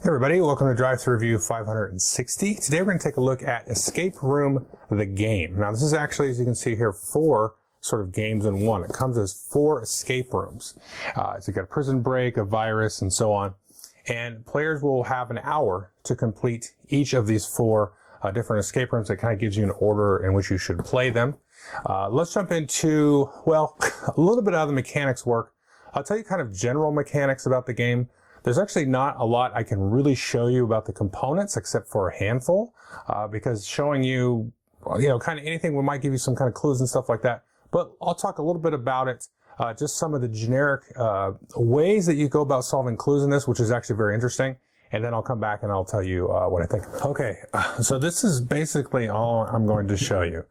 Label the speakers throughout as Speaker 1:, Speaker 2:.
Speaker 1: Hey everybody, welcome to Drive Thru Review 560. Today we're going to take a look at Escape Room, the game. Now this is actually, as you can see here, 4 sort of games in one. It comes as 4 escape rooms. So you've got a prison break, a virus, and so on. And players will have an hour to complete each of these 4 different escape rooms. That kind of gives you an order in which you should play them. Let's jump into, well, a little bit how the mechanics work. I'll tell you kind of general mechanics about the game. There's actually not a lot I can really show you about the components except for a handful, because showing you, kind of anything might give you some kind of clues and stuff like that. But I'll talk a little bit about it, just some of the generic ways that you go about solving clues in this, which is actually very interesting. And then I'll come back and I'll tell you what I think. Okay, so this is basically all I'm going to show you.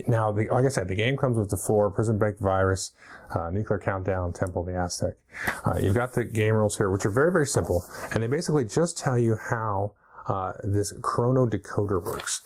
Speaker 1: Now, like I said, the game comes with the 4: Prison Break, Virus, Nuclear Countdown, Temple of the Aztec. You've got the game rules here, which are very, very simple. And they basically just tell you how this chrono decoder works.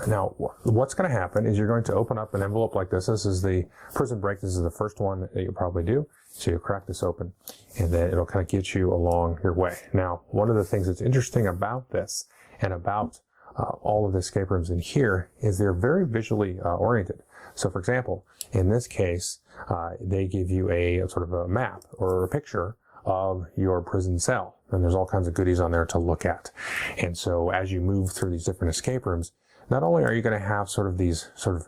Speaker 1: Now, what's going to happen is you're going to open up an envelope like this. This is the Prison Break. This is the first one that you'll probably do. So you crack this open, and then it'll kind of get you along your way. Now, one of the things that's interesting about this and about all of the escape rooms in here is they're very visually oriented. So, for example, in this case, they give you a sort of a map or a picture of your prison cell. And there's all kinds of goodies on there to look at. And so as you move through these different escape rooms, not only are you going to have sort of these sort of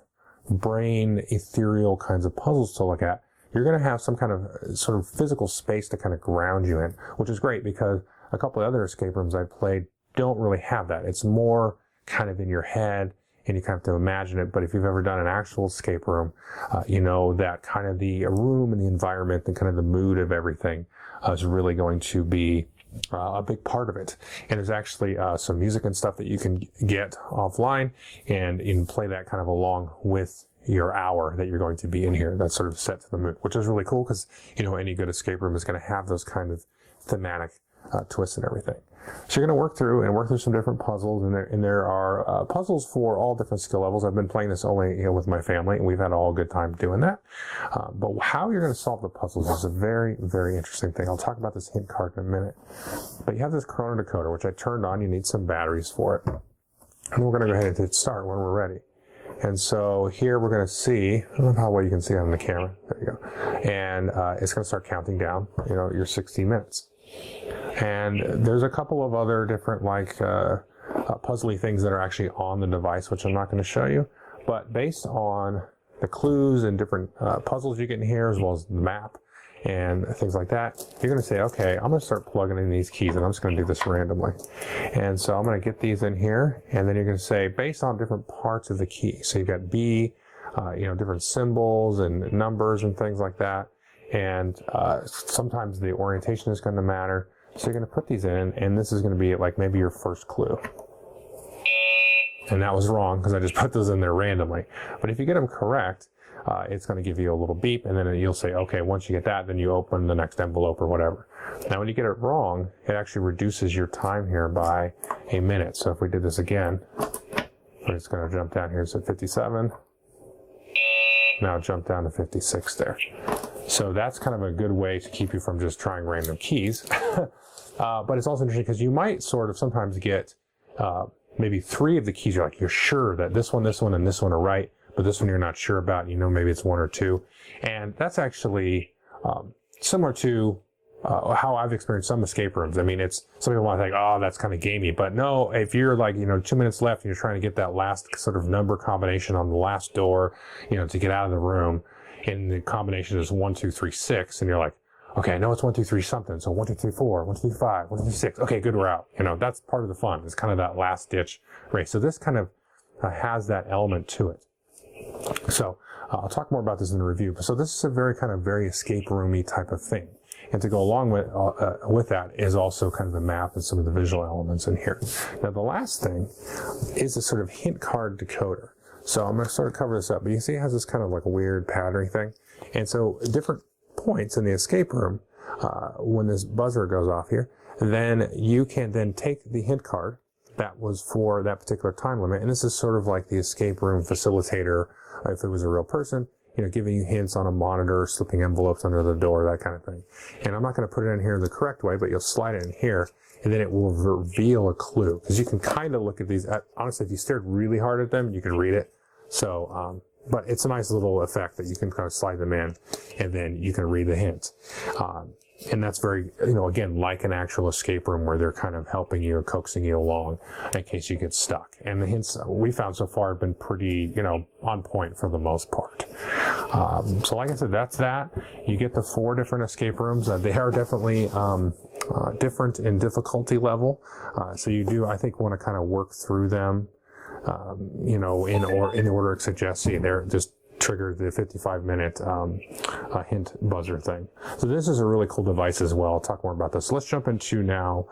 Speaker 1: brain ethereal kinds of puzzles to look at, you're going to have some kind of sort of physical space to kind of ground you in, which is great because a couple of other escape rooms I've played don't really have that. It's more kind of in your head and you kind of have to imagine it. But if you've ever done an actual escape room, you know that kind of the room and the environment and kind of the mood of everything is really going to be a big part of it. And there's actually some music and stuff that you can get offline, and you can play that kind of along with your hour that you're going to be in here. That's sort of set to the mood, which is really cool because, any good escape room is going to have those kind of thematic twists and everything. So you're going to work through some different puzzles, and there are puzzles for all different skill levels. I've been playing this only with my family, and we've had all a good time doing that. But how you're going to solve the puzzles is a very, very interesting thing. I'll talk about this hint card in a minute. But you have this chrono decoder, which I turned on. You need some batteries for it. And we're going to go ahead and hit start when we're ready. And so here we're going to see, I don't know how well you can see it on the camera. There you go. And it's going to start counting down, your 60 minutes. And there's a couple of other different puzzly things that are actually on the device, which I'm not going to show you. But based on the clues and different puzzles you get in here, as well as the map and things like that, you're going to say, okay, I'm going to start plugging in these keys, and I'm just going to do this randomly. And so I'm going to get these in here, and then you're going to say, based on different parts of the key. So you've got B, different symbols and numbers and things like that. And sometimes the orientation is going to matter. So you're going to put these in, and this is going to be like maybe your first clue. And that was wrong because I just put those in there randomly. But if you get them correct, it's going to give you a little beep, and then you'll say, okay, once you get that, then you open the next envelope or whatever. Now, when you get it wrong, it actually reduces your time here by a minute. So if we did this again, we're just going to jump down here to 57. Now jump down to 56 there. So that's kind of a good way to keep you from just trying random keys. But it's also interesting because you might sort of sometimes get maybe 3 of the keys. You're sure that this one, and this one are right, but this one you're not sure about. Maybe it's 1 or 2. And that's actually similar to how I've experienced some escape rooms. I mean, some people might think, oh, that's kind of gamey. But no, if you're 2 minutes left and you're trying to get that last sort of number combination on the last door, to get out of the room, and the combination is 1, 2, 3, 6, and you're like, okay, I know it's 1, 2, 3 something, so 1, 2, 3, 4, 1, 2, 3, 5, 1, 2, 3, 6. Okay, good, we're out. That's part of the fun. It's kind of that last ditch race. So this kind of has that element to it. So I'll talk more about this in the review. So this is a very escape roomy type of thing. And to go along with that is also kind of the map and some of the visual elements in here. Now the last thing is a sort of hint card decoder. So I'm going to sort of cover this up, but you see it has this kind of like a weird patterning thing. And so different points in the escape room, when this buzzer goes off here, then you can then take the hint card that was for that particular time limit. And this is sort of like the escape room facilitator, if it was a real person, giving you hints on a monitor, slipping envelopes under the door, that kind of thing. And I'm not going to put it in here the correct way, but you'll slide it in here, and then it will reveal a clue. Because you can kind of look at these. Honestly, if you stared really hard at them, you can read it. So, but it's a nice little effect that you can kind of slide them in, and then you can read the hints. And that's very, again, like an actual escape room where they're kind of helping you or coaxing you along in case you get stuck. And the hints we found so far have been pretty, on point for the most part. So like I said, that's that. You get the 4 different escape rooms. They are definitely different in difficulty level. So you do, I think, want to kind of work through them, in the order it suggests. See, they're just trigger the 55-minute hint buzzer thing. So this is a really cool device as well. I'll talk more about this. So let's jump into now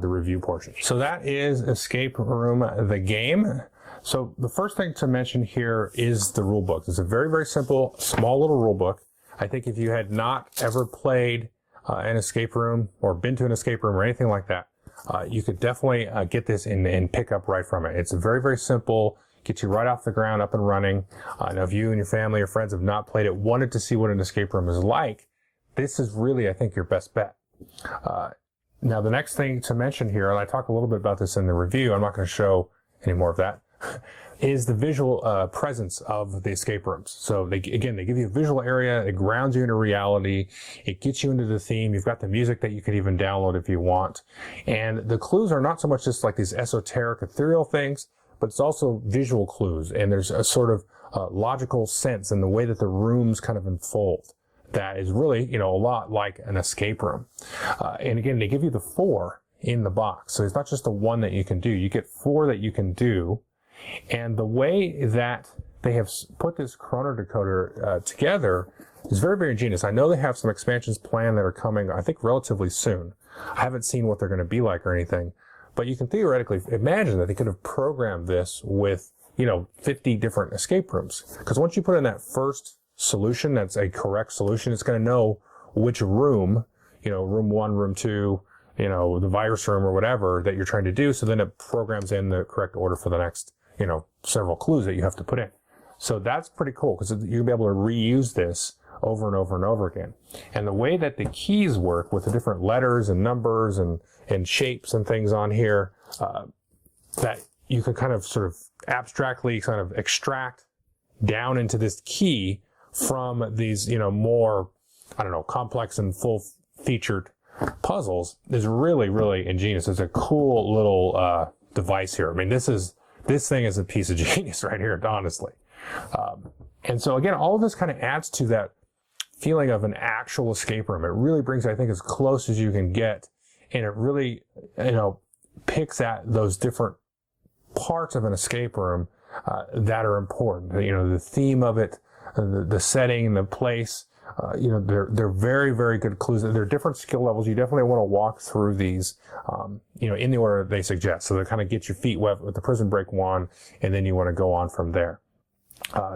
Speaker 1: the review portion. So that is Escape Room, the game. So the first thing to mention here is the rule book. It's a very, very simple, small little rule book. I think if you had not ever played an escape room or been to an escape room or anything like that, you could definitely get this and pick up right from it. It's very, very simple. Get you right off the ground, up and running. Now, if you and your family or friends have not played it, wanted to see what an escape room is like, this is really, I think, your best bet. Now, the next thing to mention here, and I talk a little bit about this in the review, I'm not going to show any more of that, is the visual presence of the escape rooms. So, they give you a visual area, it grounds you into reality, it gets you into the theme, you've got the music that you can even download if you want. And the clues are not so much just like these esoteric, ethereal things, but it's also visual clues, and there's a sort of logical sense in the way that the rooms kind of unfold that is really, a lot like an escape room. And again, they give you the 4 in the box, so it's not just the 1 that you can do. You get 4 that you can do, and the way that they have put this Chrono Decoder together is very, very ingenious. I know they have some expansions planned that are coming, I think, relatively soon. I haven't seen what they're going to be like or anything. But you can theoretically imagine that they could have programmed this with, 50 different escape rooms. Because once you put in that first solution, that's a correct solution, it's going to know which room, room 1, room 2, the virus room or whatever that you're trying to do. So then it programs in the correct order for the next, several clues that you have to put in. So that's pretty cool because you'll be able to reuse this over and over and over again. And the way that the keys work with the different letters and numbers and shapes and things on here, that you can kind of sort of abstractly kind of extract down into this key from these, more, complex and full-featured puzzles is really, really ingenious. It's a cool little device here. I mean, this thing is a piece of genius right here, honestly. And so again, all of this kind of adds to that feeling of an actual escape room. It really brings, I think, as close as you can get, and it really, picks at those different parts of an escape room that are important. The theme of it, the setting, the place. They're very, very good clues. There are different skill levels. You definitely want to walk through these, in the order they suggest. So they kind of get your feet wet with the Prison Break 1, and then you want to go on from there.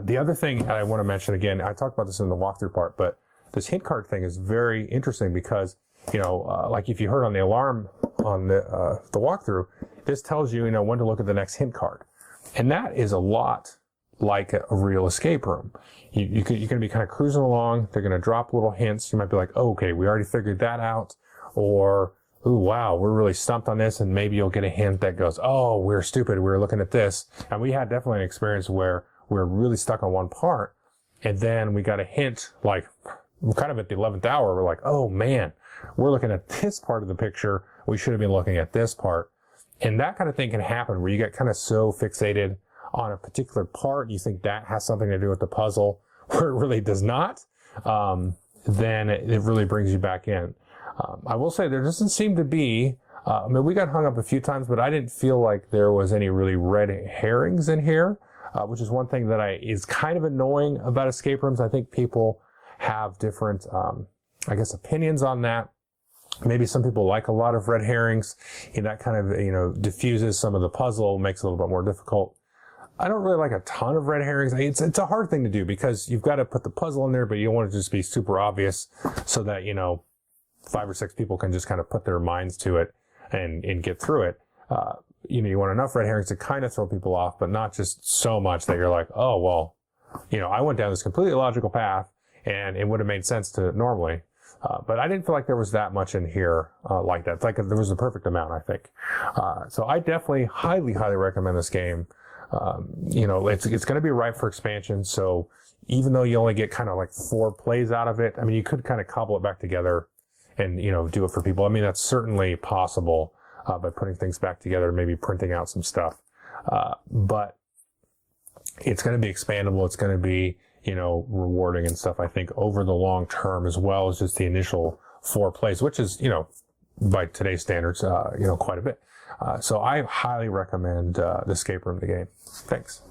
Speaker 1: The other thing I want to mention, again, I talked about this in the walkthrough part, but this hint card thing is very interesting because, like if you heard on the alarm on the walkthrough, this tells you, when to look at the next hint card. And that is a lot like a real escape room. You're going to be kind of cruising along. They're going to drop little hints. You might be like, oh, okay, we already figured that out. Or, ooh, wow, we're really stumped on this. And maybe you'll get a hint that goes, oh, we're stupid. We were looking at this. And we had definitely an experience where we're really stuck on one part. And then we got a hint, like, kind of at the 11th hour. We're like, oh, man, we're looking at this part of the picture. We should have been looking at this part. And that kind of thing can happen where you get kind of so fixated on a particular part, you think that has something to do with the puzzle, where it really does not, then it really brings you back in. I will say there doesn't seem to be, we got hung up a few times, but I didn't feel like there was any really red herrings in here, which is one thing that is kind of annoying about escape rooms. I think people have different, opinions on that. Maybe some people like a lot of red herrings, and that kind of, diffuses some of the puzzle, makes it a little bit more difficult. I don't really like a ton of red herrings. It's a hard thing to do because you've got to put the puzzle in there, but you don't want it to just be super obvious so that, 5 or 6 people can just kind of put their minds to it and get through it. You want enough red herrings to kind of throw people off, but not just so much that you're like, oh, well, I went down this completely illogical path, and it would have made sense to normally. But I didn't feel like there was that much in here like that. It's like there was the perfect amount, I think. So I definitely highly, highly recommend this game. It's going to be ripe for expansion. So even though you only get kind of like 4 plays out of it, I mean, you could kind of cobble it back together and, do it for people. I mean, that's certainly possible by putting things back together, maybe printing out some stuff. But it's going to be expandable. It's going to be, rewarding and stuff, I think, over the long term, as well as just the initial 4 plays, which is, by today's standards, quite a bit. So I highly recommend the Escape Room, the game. Thanks.